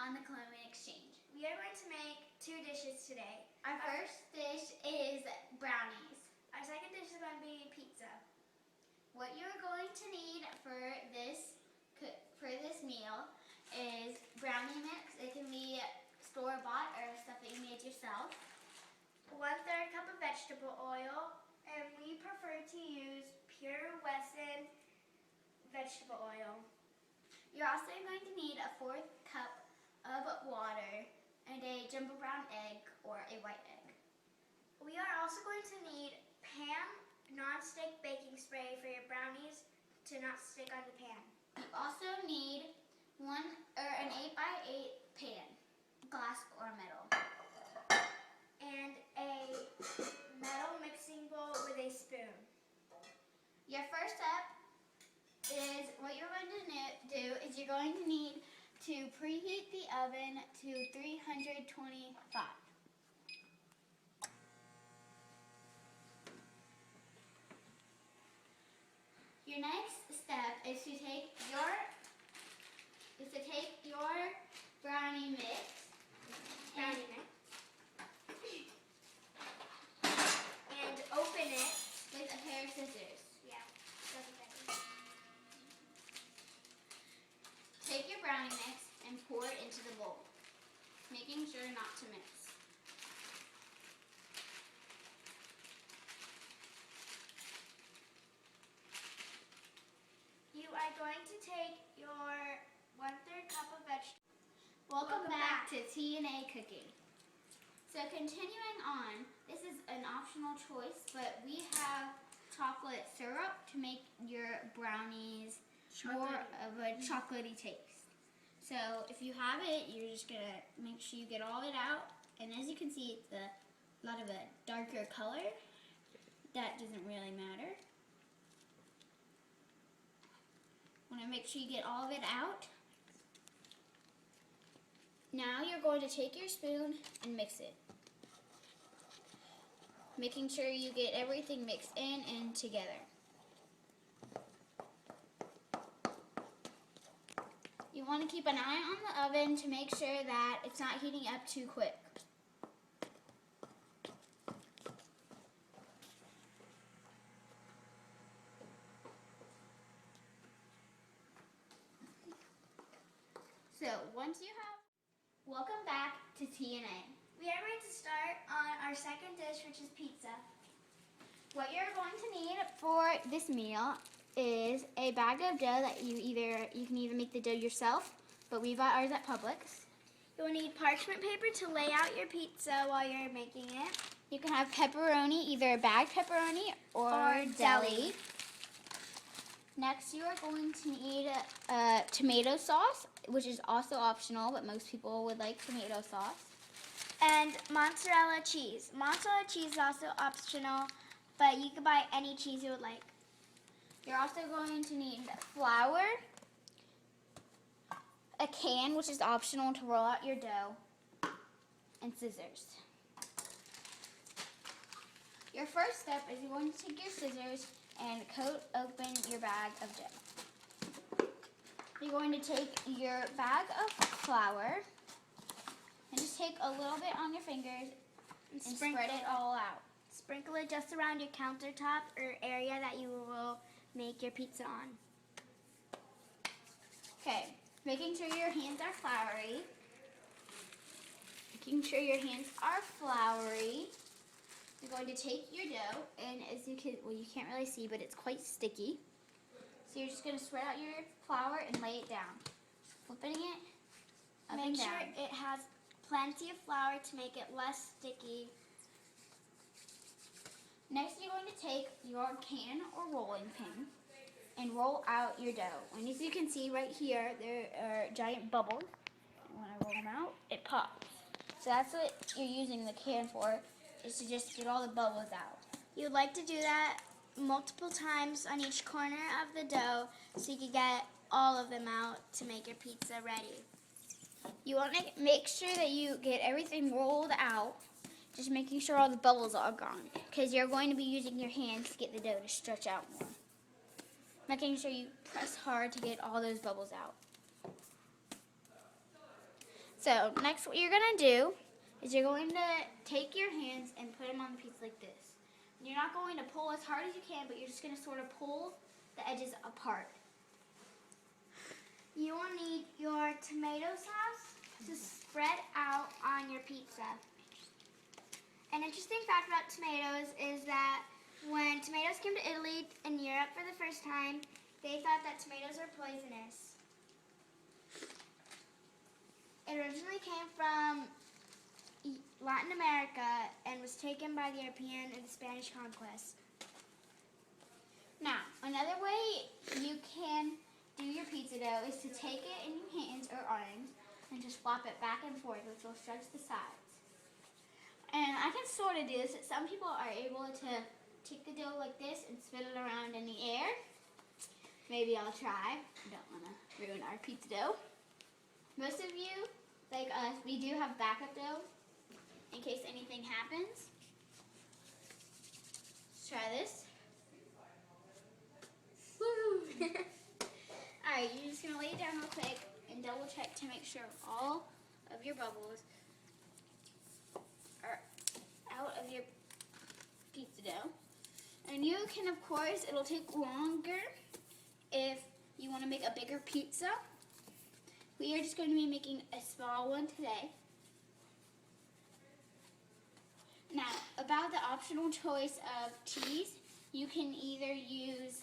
on the clothing exchange. We are going to make 2 dishes today. Our first dish is brownies. Our second dish is going to be pizza. What you're going to need for this meal is brownie mix. It can be store-bought or stuff that you made yourself. 1/3 cup of vegetable oil, and we prefer to use pure Wesson vegetable oil. You're also going to need a 1/4 cup of water and a jumbo brown egg or a white egg. We are also going to need pan non-stick baking spray for your brownies to not stick on the pan. You also need an 8x8 pan, glass or metal. And a metal mixing bowl with a spoon. Your first step is what you're going to do is you're going to need to preheat the oven to 325. Your next step is to take your brownie mix and open it with a pair of scissors. Yeah, Take your brownie mix and pour it into the bowl, making sure not to mix. You are going to take your 1/3 cup of vegetables. Welcome back to T&A Cooking. So continuing on, this is an optional choice, but we have chocolate syrup to make your brownies more of a chocolatey taste. So if you have it, you're just going to make sure you get all of it out. And as you can see, it's a lot of a darker color. That doesn't really matter. Want to make sure you get all of it out. Now you're going to take your spoon and mix it. Making sure you get everything mixed in and together. You want to keep an eye on the oven to make sure that it's not heating up too quick. So once you have, welcome back to T&A. We are ready to start on our second dish, which is pizza. What you're going to need for this meal is a bag of dough that you can either make the dough yourself, but we bought ours at Publix. You'll need parchment paper to lay out your pizza while you're making it. You can have pepperoni, either bagged pepperoni or deli. Next, you are going to need tomato sauce, which is also optional, but most people would like tomato sauce. And mozzarella cheese. Mozzarella cheese is also optional, but you can buy any cheese you would like. You're also going to need flour, a can, which is optional to roll out your dough, and scissors. Your first step is you're going to take your scissors and coat open your bag of dough. You're going to take your bag of flour and just take a little bit on your fingers and spread it all out. Sprinkle it just around your countertop or area that you will make your pizza on. Okay, making sure your hands are floury. You're going to take your dough, and as you can, well, you can't really see, but it's quite sticky. So you're just going to spread out your flour and lay it down. Just flipping it up and down. Make sure it has plenty of flour to make it less sticky. Next, you're going to take your can or rolling pin and roll out your dough. And as you can see right here, there are giant bubbles. And when I roll them out, it pops. So that's what you're using the can for, is to just get all the bubbles out. You'd like to do that multiple times on each corner of the dough so you can get all of them out to make your pizza ready. You want to make sure that you get everything rolled out, just making sure all the bubbles are gone, because you're going to be using your hands to get the dough to stretch out more. Making sure you press hard to get all those bubbles out. So next what you're going to do is you're going to take your hands and put them on the pizza like this. You're not going to pull as hard as you can, but you're just going to sort of pull the edges apart. You will need your tomato sauce to spread out on your pizza. An interesting fact about tomatoes is that when tomatoes came to Italy and Europe for the first time, they thought that tomatoes were poisonous. It originally came from Latin America and was taken by the European in the Spanish conquest. Now, another way you can do your pizza dough is to take it in your hands or arms and just flop it back and forth, which will stretch the sides. And I can sort of do this. Some people are able to take the dough like this and spin it around in the air. Maybe I'll try. I don't want to ruin our pizza dough. Most of you, like us, we do have backup dough in case anything happens. Let's try this. Woo! Alright, you're just going to lay it down real quick and double check to make sure all of your bubbles are out of your pizza dough. And you can, of course, it'll take longer if you want to make a bigger pizza. We are just going to be making a small one today. Now, about the optional choice of cheese, you can either use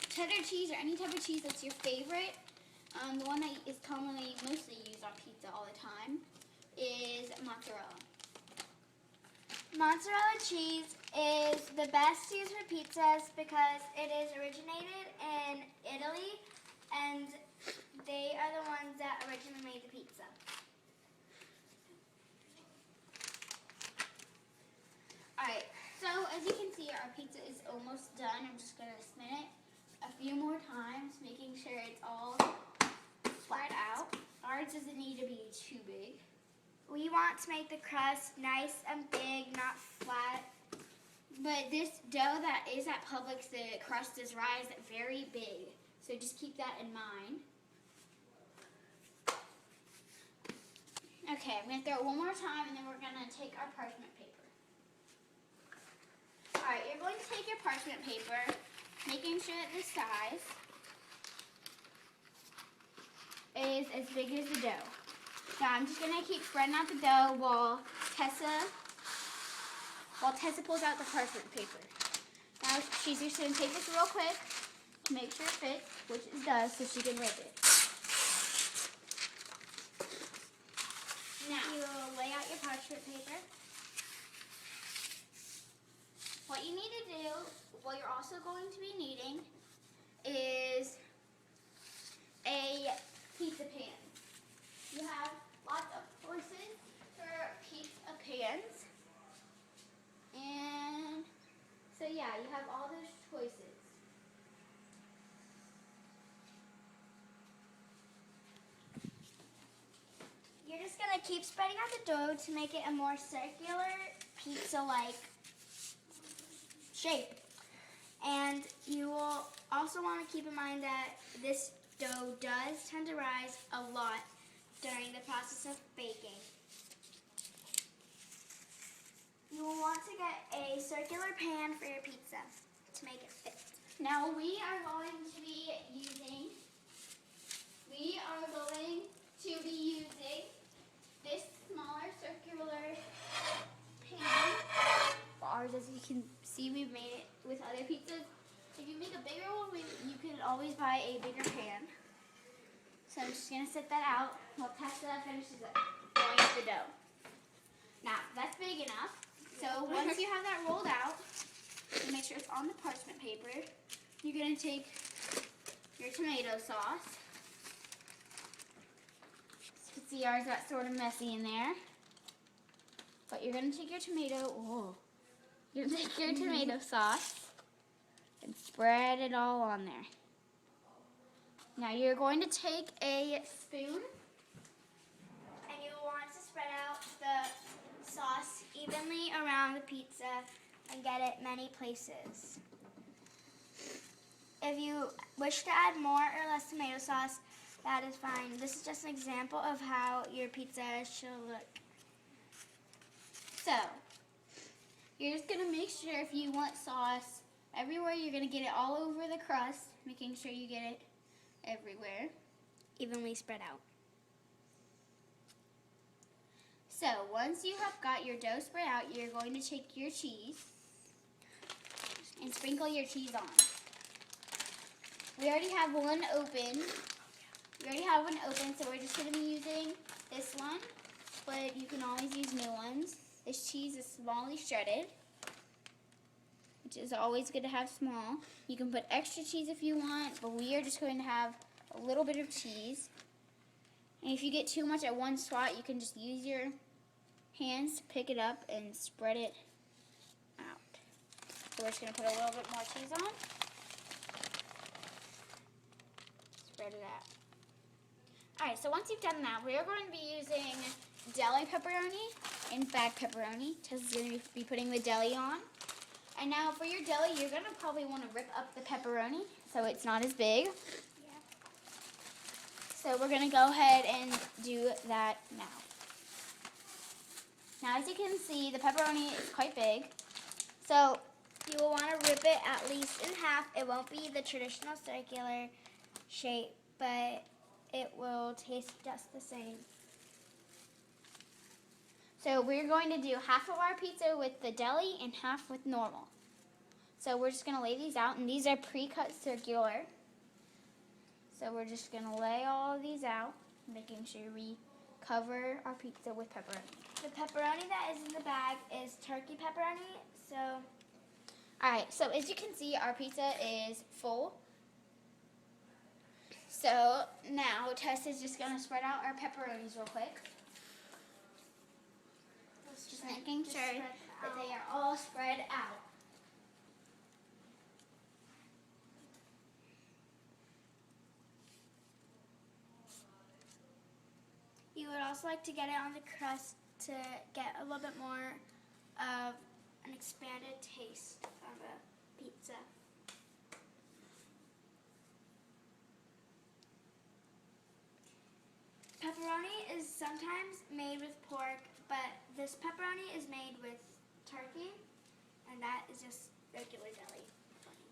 cheddar cheese or any type of cheese that's your favorite. The one that is commonly mostly used on pizza all the time is mozzarella. Mozzarella cheese is the best used for pizzas because it is originated in Italy and they are the ones that originally made the pizza. Alright, so as you can see, our pizza is almost done. I'm just going to spin it a few more times, making sure it's all flat out. Ours doesn't need to be too big. We want to make the crust nice and big, not flat. But this dough that is at Publix, the crust does rise very big. So just keep that in mind. Okay, I'm going to throw it one more time and then we're going to take our parchment paper. Alright, you're going to take your parchment paper, making sure that the size is as big as the dough. Now I'm just going to keep spreading out the dough while Tessa pulls out the parchment paper. Now she's just going to take this real quick to make sure it fits, which it does, so she can rip it. Now You will lay out your parchment paper. what you need to do, what you're also going to be needing, is a pizza pan. You have lots of choices for pizza pans. And so yeah, you have all those choices. You're just going to keep spreading out the dough to make it a more circular pizza-like shape. And you will also want to keep in mind that this dough does tend to rise a lot during the process of baking. You will want to get a circular pan for your pizza to make it fit. Now we are going to be using this smaller circular pan. For ours, as you can see, we've made it with other pizzas. If you make a bigger one, you can always buy a bigger pan. So I'm just going to set that out while Tessa finishes rolling up the dough. Now, that's big enough. So once you have that rolled out, and make sure it's on the parchment paper, you're going to take your tomato sauce. You can see ours got sort of messy in there. But you're going to take your you're going to take your tomato sauce and spread it all on there. Now you're going to take a spoon. And you will want to spread out the sauce evenly around the pizza and get it many places. If you wish to add more or less tomato sauce, that is fine. This is just an example of how your pizza should look. So, you're just going to make sure if you want sauce everywhere, you're going to get it all over the crust, making sure you get it everywhere. Evenly spread out. So, once you have got your dough spread out, you're going to take your cheese and sprinkle your cheese on. We already have one open. So we're just going to be using this one, but you can always use new ones. This cheese is smallly shredded, which is always good to have small. You can put extra cheese if you want, but we are just going to have a little bit of cheese. And if you get too much at one spot, you can just use your hands to pick it up and spread it out. So we're just going to put a little bit more cheese on. Spread it out. Alright, so once you've done that, we are going to be using deli pepperoni and bag pepperoni. Tessa's going to be putting the deli on. And now for your deli, you're going to probably want to rip up the pepperoni so it's not as big. Yeah. So we're going to go ahead and do that now. Now as you can see, the pepperoni is quite big. So you will want to rip it at least in half. It won't be the traditional circular shape, but it will taste just the same. So we're going to do half of our pizza with the deli and half with normal. So we're just going to lay these out, and these are pre-cut circular. So we're just going to lay all of these out, making sure we cover our pizza with pepperoni. The pepperoni that is in the bag is turkey pepperoni. So, alright, so as you can see, our pizza is full. So now Tessa's just going to spread out our pepperonis real quick. Just making sure that they are all spread out. You would also like to get it on the crust to get a little bit more of an expanded taste of a pizza. Pepperoni is sometimes made with pork, but this pepperoni is made with turkey, and that is just regular deli.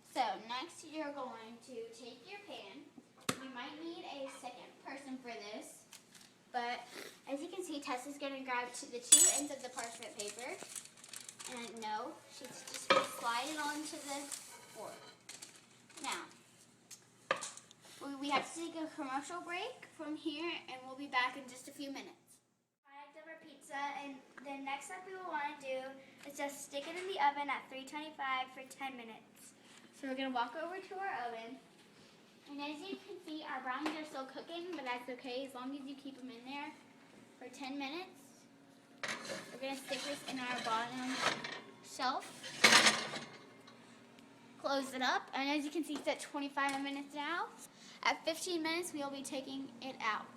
So next you're going to take your pan. You might need a second person for this, but as you can see, Tessa's going to grab the two ends of the parchment paper, and no, she's just going to slide it onto the board. Now, we have to take a commercial break from here, and we'll be back in just a few minutes. Product of our pizza, and the next step we will want to do is just stick it in the oven at 325 for 10 minutes. So we're going to walk over to our oven, and as you can see, our brownies are still cooking, but that's okay as long as you keep them in there for 10 minutes. We're going to stick this in our bottom shelf. Close it up, and as you can see, it's at 25 minutes now. At 15 minutes, we'll be taking it out.